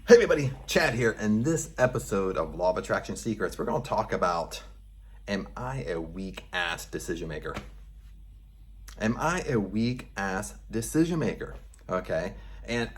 Hey everybody, Chad here. In this episode of Law of Attraction Secrets, we're going to talk about, am I a weak ass decision maker? Am I a weak ass decision maker? Okay. And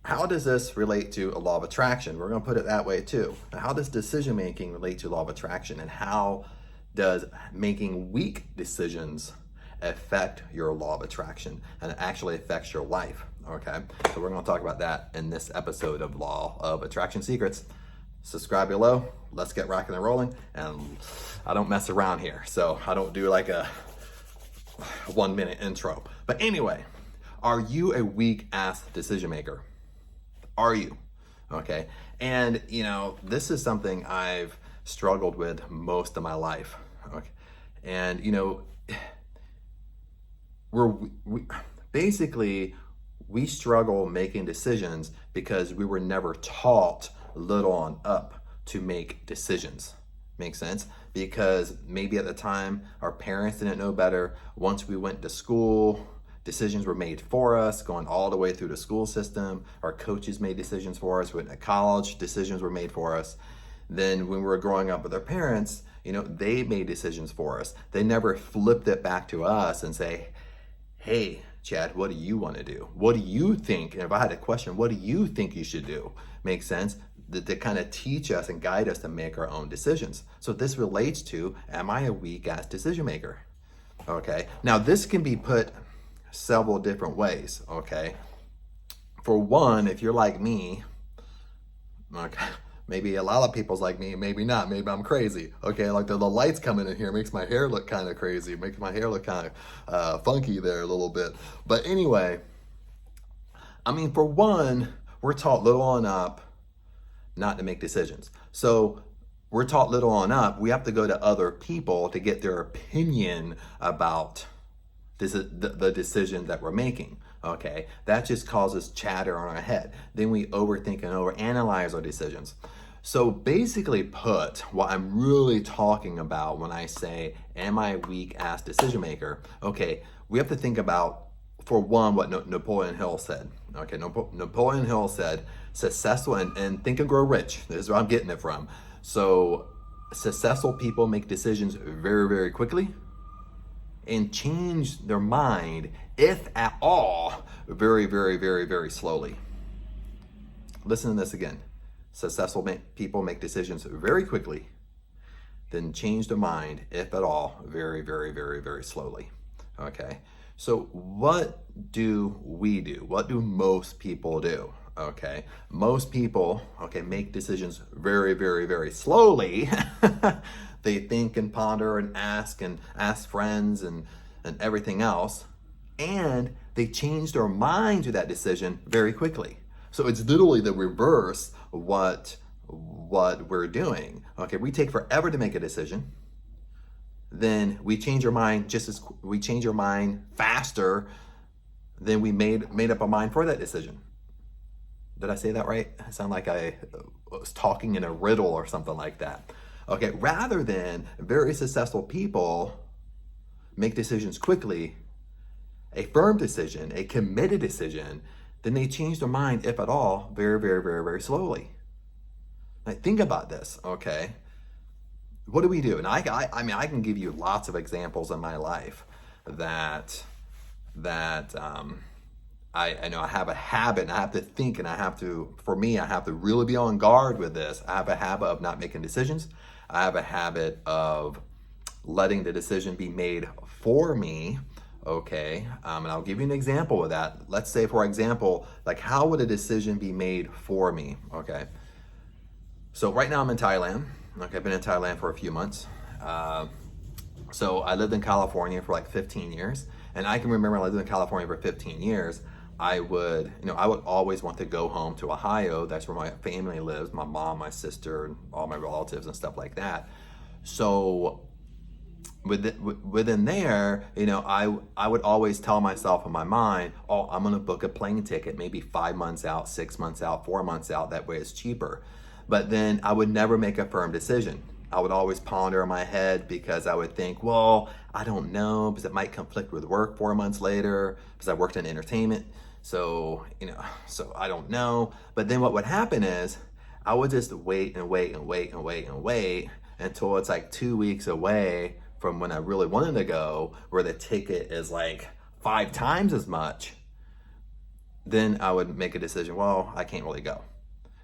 how does this relate to a law of attraction? We're going to put it that way too. Now, how does decision making relate to law of attraction, and how does making weak decisions affect your law of attraction, and it actually affects your life? Okay, so we're going to talk about that in this episode of Law of Attraction Secrets. Subscribe below. Let's get rocking and rolling. And I don't mess around here, so I don't do like a 1 minute intro. But anyway, are you a weak ass decision maker? Are you? Okay, and this is something I've struggled with most of my life. Okay, and we basically we struggle making decisions because we were never taught little on up to make decisions. Make sense? Because maybe at the time our parents didn't know better. Once we went to school, decisions were made for us, going all the way through the school system. Our coaches made decisions for us. We went to college, decisions were made for us. Then when we were growing up with our parents, they made decisions for us. They never flipped it back to us and say, hey, Chad, what do you want to do? What do you think? And if I had a question, what do you think you should do? Makes sense? To kind of teach us and guide us to make our own decisions. So this relates to, am I a weak ass decision maker? Okay. Now this can be put several different ways. Okay. For one, if you're like me, okay, maybe a lot of people's like me, maybe not, maybe I'm crazy. Okay, like the lights coming in here makes my hair look kind of crazy, makes my hair look kind of funky there a little bit. But anyway, for one, we're taught little on up not to make decisions. So we're taught little on up, we have to go to other people to get their opinion about the decision that we're making. Okay, that just causes chatter on our head. Then we overthink and overanalyze our decisions. So basically put, what I'm really talking about when I say, am I a weak ass decision maker? Okay, we have to think about, for one, what Napoleon Hill said. Okay, Napoleon Hill said, successful, and Think and Grow Rich. This is where I'm getting it from. So successful people make decisions very, very quickly and change their mind, if at all, very, very, very, very slowly. Listen to this again. Successful people make decisions very quickly, then change their mind, if at all, very, very, very, very slowly. Okay, so what do we do? What do most people do? Okay, most people, make decisions very, very, very slowly. They think and ponder and ask friends and everything else. And they change their mind to that decision very quickly. So it's literally the reverse of what we're doing. Okay, we take forever to make a decision. Then we change our mind we change our mind faster than we made up our mind for that decision. Did I say that right? I sound like I was talking in a riddle or something like that. Okay, rather than very successful people make decisions quickly, a firm decision, a committed decision, then they change their mind, if at all, very, very, very, very slowly. Now, think about this, okay? What do we do? And I can give you lots of examples in my life that I know I have a habit, and I have to think, and I have to really be on guard with this. I have a habit of not making decisions. I have a habit of letting the decision be made for me. Okay, and I'll give you an example of that. Let's say, for example, like, how would a decision be made for me? Okay, so right now I'm in Thailand. Okay, I've been in Thailand for a few months. So I lived in California for like 15 years. And I can remember when I lived in California for 15 years, I would always want to go home to Ohio. That's where my family lives, my mom, my sister, and all my relatives and stuff like that. So within there, I would always tell myself in my mind, oh, I'm gonna book a plane ticket maybe 5 months out, 6 months out, 4 months out, that way it's cheaper. But then I would never make a firm decision. I would always ponder in my head, because I would think, well, I don't know, because it might conflict with work 4 months later, because I worked in entertainment. So, so I don't know. But then what would happen is I would just wait and wait and wait and wait and wait until it's like 2 weeks away from when I really wanted to go, where the ticket is like 5 times as much. Then I would make a decision, well, I can't really go.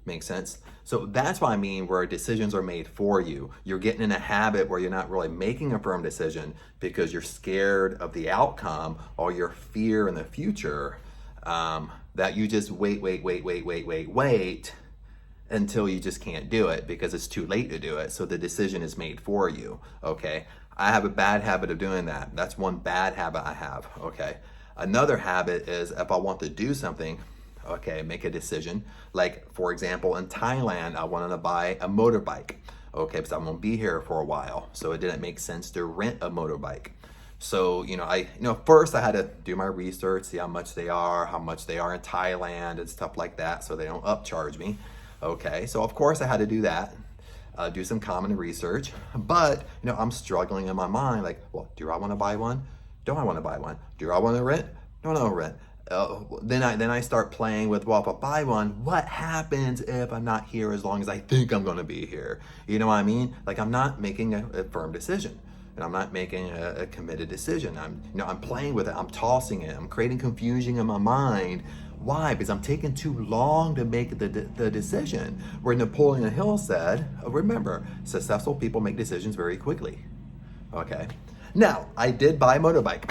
Make sense? So that's what I mean, where decisions are made for you. You're getting in a habit where you're not really making a firm decision because you're scared of the outcome or your fear in the future, that you just wait until you just can't do it because it's too late to do it. So the decision is made for you, okay? I have a bad habit of doing that. That's one bad habit I have, okay? Another habit is if I want to do something, okay, make a decision. Like, for example, in Thailand, I wanted to buy a motorbike, okay, because I'm gonna be here for a while. So it didn't make sense to rent a motorbike. So, first I had to do my research, see how much they are in Thailand and stuff like that, so they don't upcharge me. Okay, so of course I had to do that, do some common research, but, I'm struggling in my mind, like, well, do I wanna buy one? Don't I wanna buy one? Do I wanna rent? Don't I wanna rent? Then I start playing with, well, if I buy one, what happens if I'm not here as long as I think I'm gonna be here? You know what I mean? Like, I'm not making a firm decision. And I'm not making a committed decision. I'm playing with it. I'm tossing it. I'm creating confusion in my mind. Why? Because I'm taking too long to make the decision. Where Napoleon Hill said, remember, successful people make decisions very quickly. Okay. Now, I did buy a motorbike.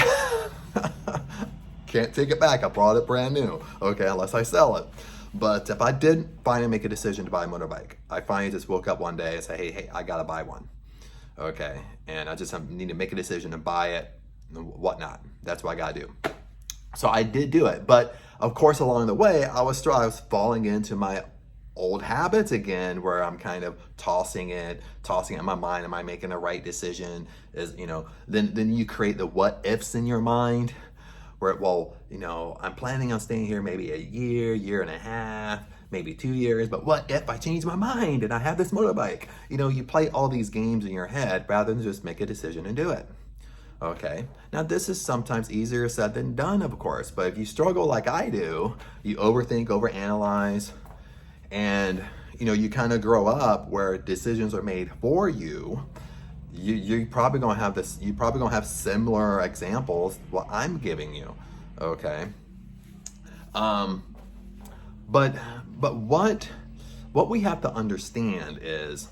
Can't take it back. I bought it brand new. Okay, unless I sell it. But if I did finally make a decision to buy a motorbike, I finally just woke up one day and say, hey, I gotta buy one. Okay, and I just need to make a decision to buy it and whatnot. That's what I gotta do. So I did do it, but of course along the way I was falling into my old habits again, where I'm kind of tossing it in my mind. Am I making the right decision? Then you create the what ifs in your mind, where I'm planning on staying here maybe a year and a half, maybe 2 years, but what if I change my mind and I have this motorbike? You play all these games in your head rather than just make a decision and do it. Okay, now this is sometimes easier said than done, of course, but if you struggle like I do, you overthink, overanalyze, and you kind of grow up where decisions are made for you. You're probably gonna have this. You're probably gonna have similar examples what I'm giving you, okay? But what we have to understand is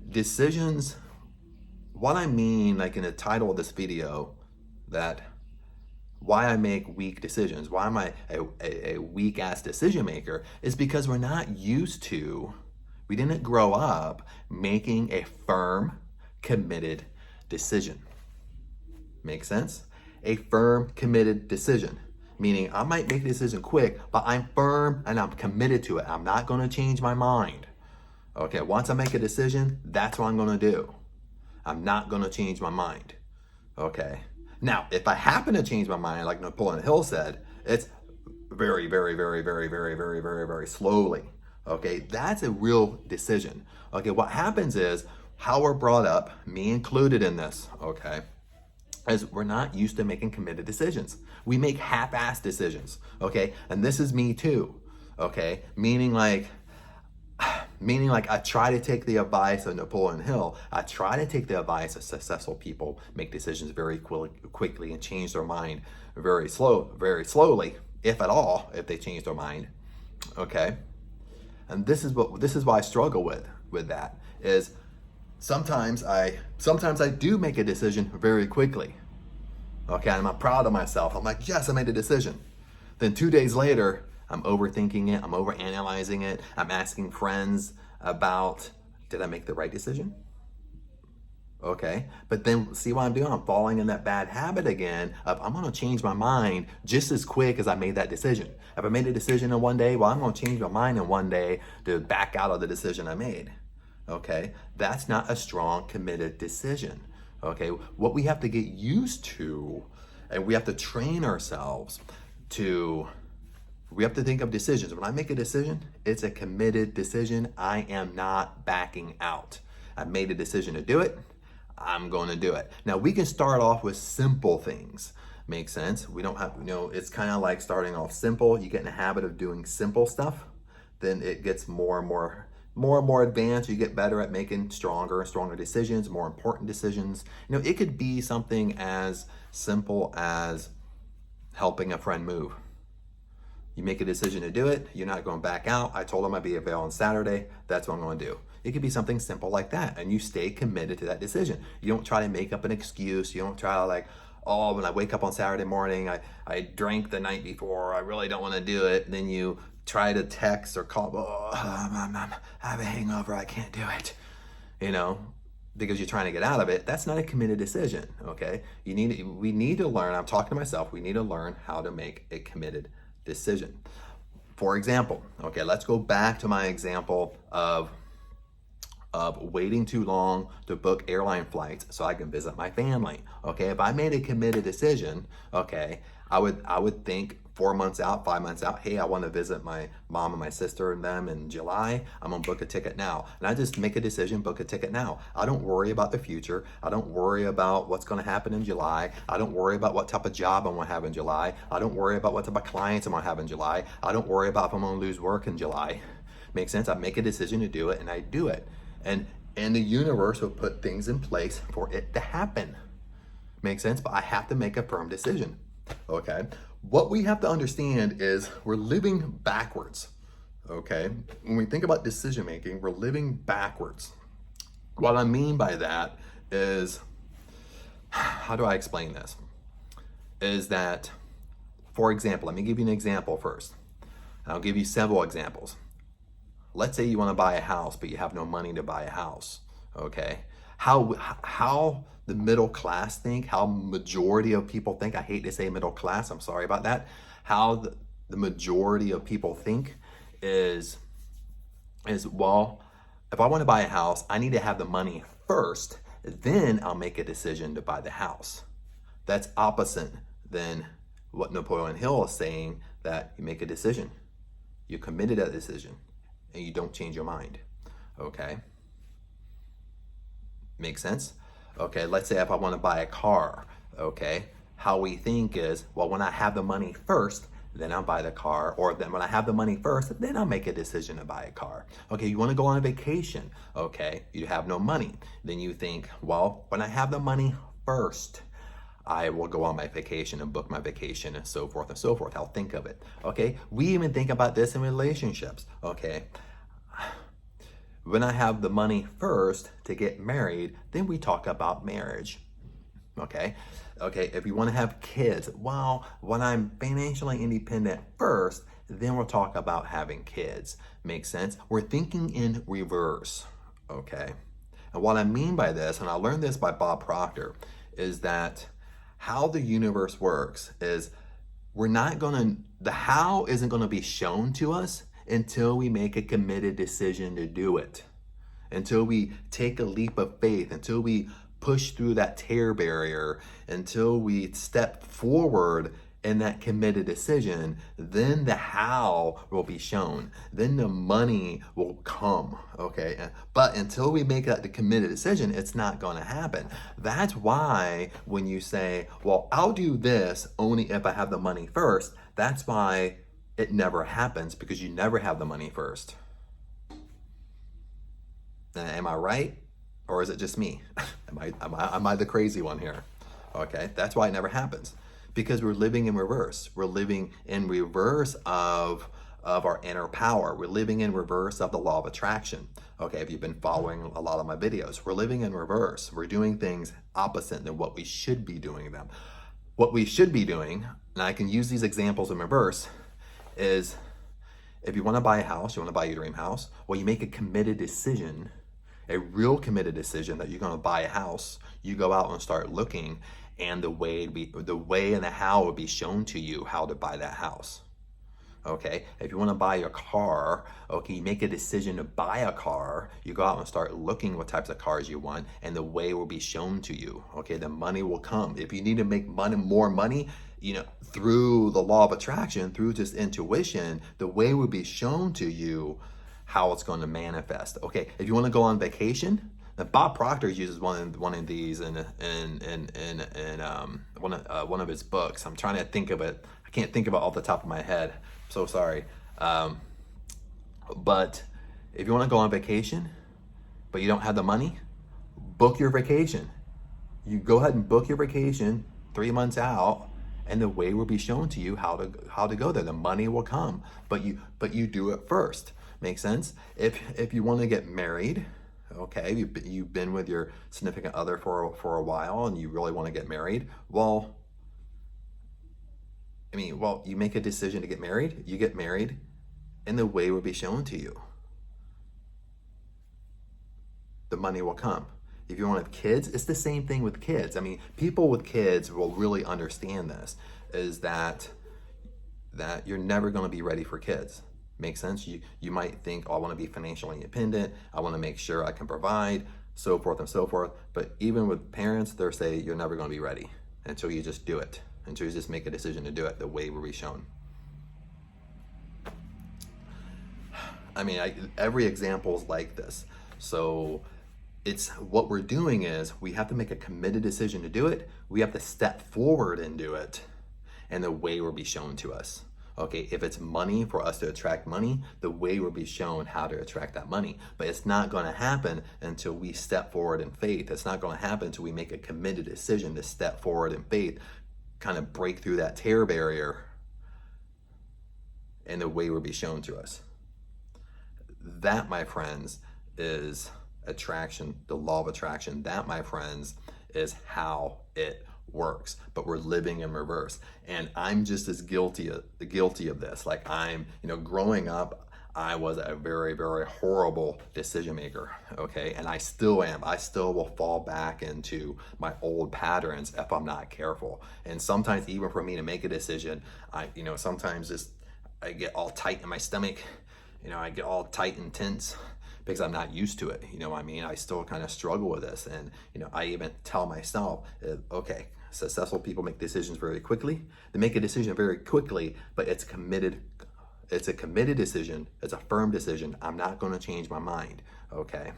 decisions. What I mean, like in the title of this video, that why I make weak decisions, why am I a weak ass decision maker, is because we didn't grow up making a firm, committed decision. Make sense? A firm, committed decision. Meaning I might make a decision quick, but I'm firm and I'm committed to it. I'm not gonna change my mind. Okay, once I make a decision, that's what I'm gonna do. I'm not gonna change my mind. Okay. Now, if I happen to change my mind, like Napoleon Hill said, it's very, very, very, very, very, very, very, very slowly. Okay, that's a real decision. Okay, what happens is how we're brought up, me included in this, okay, is we're not used to making committed decisions. We make half-assed decisions, okay? And this is me too, okay? Meaning like I try to take the advice of Napoleon Hill. I try to take the advice of successful people, make decisions very quickly and change their mind very slowly, if at all, if they change their mind, okay? And this is why I struggle with that, is sometimes I do make a decision very quickly. Okay, and I'm proud of myself. I'm like, yes, I made a decision. Then 2 days later, I'm overthinking it, I'm overanalyzing it, I'm asking friends about, did I make the right decision? Okay, but then see what I'm doing? I'm falling in that bad habit again of I'm gonna change my mind just as quick as I made that decision. If I made a decision in one day, well, I'm gonna change my mind in one day to back out of the decision I made. Okay, that's not a strong, committed decision. Okay, what we have to get used to, and we have to train ourselves to, we have to think of decisions. When I make a decision, it's a committed decision. I am not backing out. I made a decision to do it. I'm going to do it. Now we can start off with simple things. Makes sense? We don't have, it's kind of like starting off simple. You get in the habit of doing simple stuff, then it gets more and more advanced. You get better at making stronger and stronger decisions, more important decisions. It could be something as simple as helping a friend move. You make a decision to do it. You're not going back out. I told them I'd be available on Saturday. That's what I'm going to do. It could be something simple like that, and you stay committed to that decision. You don't try to make up an excuse. You don't try to like, oh, when I wake up on Saturday morning, I drank the night before. I really don't want to do it. Then you try to text or call, oh, I have a hangover. I can't do it. Because you're trying to get out of it. That's not a committed decision. Okay. We need to learn. I'm talking to myself. We need to learn how to make a committed decision. For example, okay, let's go back to my example of waiting too long to book airline flights so I can visit my family. Okay, if I made a committed decision, okay, I would think 4 months out, 5 months out, hey, I want to visit my mom and my sister and them in July. I'm gonna book a ticket now. And I just make a decision, book a ticket now. I don't worry about the future. I don't worry about what's gonna happen in July. I don't worry about what type of job I'm gonna have in July. I don't worry about what type of clients I'm gonna have in July. I don't worry about if I'm gonna lose work in July. Makes sense? I make a decision to do it and I do it. And the universe will put things in place for it to happen. Makes sense? But I have to make a firm decision. Okay? What we have to understand is we're living backwards. Okay? When we think about decision making, we're living backwards. What I mean by that is, how do I explain this? Is that, for example, let me give you an example first. I'll give you several examples. Let's say you want to buy a house, but you have no money to buy a house. Okay? How the middle class think, how majority of people think, I hate to say middle class, I'm sorry about that, how the majority of people think is, well, if I want to buy a house, I need to have the money first, then I'll make a decision to buy the house. That's opposite than what Napoleon Hill is saying, that you make a decision. You're committed to that decision and you don't change your mind. Okay? Make sense? Okay, let's say if I want to buy a car, okay, how we think is, well, when I have the money first, then I'll buy the car, or then when I have the money first, then I'll make a decision to buy a car. Okay, you want to go on a vacation, okay, you have no money. Then you think, well, when I have the money first, I will go on my vacation and book my vacation and so forth and so forth. I'll think of it, okay? We even think about this in relationships, okay? When I have the money first to get married, then we talk about marriage. Okay? Okay, if you want to have kids, well, when I'm financially independent first, then we'll talk about having kids. Makes sense? We're thinking in reverse. Okay? And what I mean by this, and I learned this by Bob Proctor, is that how the universe works is the how isn't going to be shown to us until we make a committed decision to do it, until we take a leap of faith, until we push through that tear barrier, until we step forward in that committed decision, then the how will be shown. Then the money will come, okay? But until we make that the committed decision, it's not going to happen. That's why when you say, well, I'll do this only if I have the money first, that's why it never happens, because you never have the money first. Am I right? Or is it just me? Am I the crazy one here? Okay, that's why it never happens. Because we're living in reverse. We're living in reverse of our inner power. We're living in reverse of the law of attraction. Okay, if you've been following a lot of my videos, we're living in reverse. We're doing things opposite than what we should be doing them. What we should be doing, and I can use these examples in reverse, is if you want to buy a house, you want to buy your dream house, well, you make a committed decision, a real committed decision that you're going to buy a house. You go out and start looking, and the way and the how will be shown to you how to buy that house. Okay, if you want to buy your car, okay, you make a decision to buy a car, you go out and start looking what types of cars you want, and the way will be shown to you. Okay, the money will come. If you need to make more money, through the law of attraction, through just intuition, the way will be shown to you how it's going to manifest. Okay, if you want to go on vacation, Now, Bob Proctor uses one of these in one of his books. I'm trying to think of it. I can't think of it off the top of my head. I'm so sorry. But if you want to go on vacation, but you don't have the money, book your vacation. You go ahead and book your vacation 3 months out, and the way will be shown to you how to go there. The money will come, but you do it first. Make sense? If you want to get married, okay, you've been with your significant other for a while, and you really want to get married. Well, you make a decision to get married. You get married, and the way will be shown to you. The money will come. If you want to have kids, it's the same thing with kids. People with kids will really understand this, is that you're never going to be ready for kids. Make sense? You might think, oh, I want to be financially independent. I want to make sure I can provide, so forth and so forth. But even with parents, they're saying you're never going to be ready until you just do it, until you just make a decision to do it. The way will be shown. Every example is like this. So it's what we're doing is we have to make a committed decision to do it. We have to step forward and do it, and the way will be shown to us. Okay, if it's money, for us to attract money, the way will be shown how to attract that money. But it's not going to happen until we step forward in faith. It's not going to happen until we make a committed decision to step forward in faith, kind of break through that terror barrier, and the way will be shown to us. That, my friends, is attraction, the law of attraction. That, my friends, is how it works. But we're living in reverse, and I'm just as guilty of this. Like, growing up, I was a very, very horrible decision maker. Okay, and I still am. I still will fall back into my old patterns if I'm not careful. And sometimes, even for me to make a decision, sometimes I get all tight in my stomach. I get all tight and tense, because I'm not used to it. I still kind of struggle with this. And, I even tell myself, okay, successful people make decisions very quickly. They make a decision very quickly, but it's a committed decision. It's a firm decision. I'm not going to change my mind. Okay.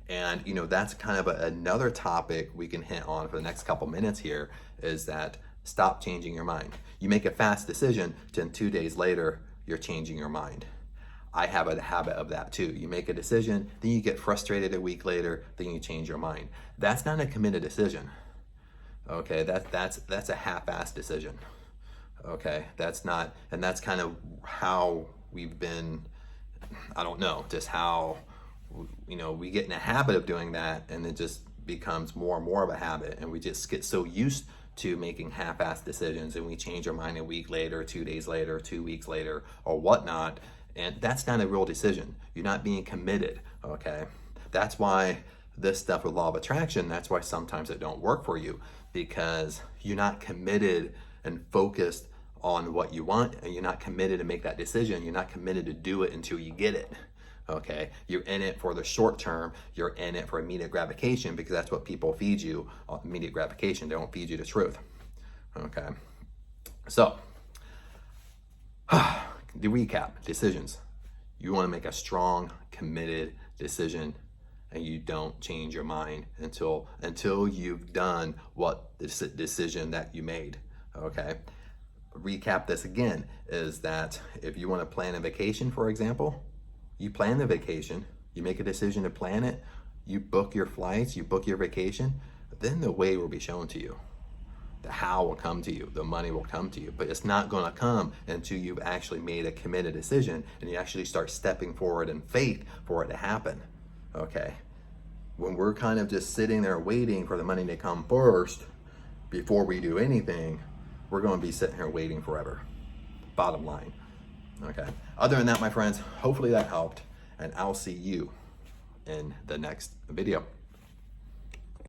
And, that's kind of another topic we can hit on for the next couple minutes here, is that stop changing your mind. You make a fast decision, then 2 days later, you're changing your mind. I have a habit of that too. You make a decision, then you get frustrated a week later, then you change your mind. That's not a committed decision. Okay, that's a half-assed decision. Okay, that's not, and that's kind of how we've been, I don't know, just how, we get in a habit of doing that, and it just becomes more and more of a habit, and we just get so used to making half-assed decisions, and we change our mind a week later, 2 days later, 2 weeks later, or whatnot. And that's not a real decision. You're not being committed, okay? That's why this stuff with law of attraction, that's why sometimes it don't work for you, because you're not committed and focused on what you want, and you're not committed to make that decision. You're not committed to do it until you get it, okay? You're in it for the short term. You're in it for immediate gratification, because that's what people feed you, immediate gratification. They don't feed you the truth, okay? So, the recap, decisions. You want to make a strong, committed decision, and you don't change your mind until you've done what the decision that you made, okay? Recap this again, is that if you want to plan a vacation, for example, you plan the vacation, you make a decision to plan it, you book your flights, you book your vacation, then the way will be shown to you. The how will come to you, the money will come to you, but it's not going to come until you've actually made a committed decision and you actually start stepping forward in faith for it to happen, okay? When we're kind of just sitting there waiting for the money to come first before we do anything, we're going to be sitting here waiting forever, bottom line, okay? Other than that, my friends, hopefully that helped, and I'll see you in the next video.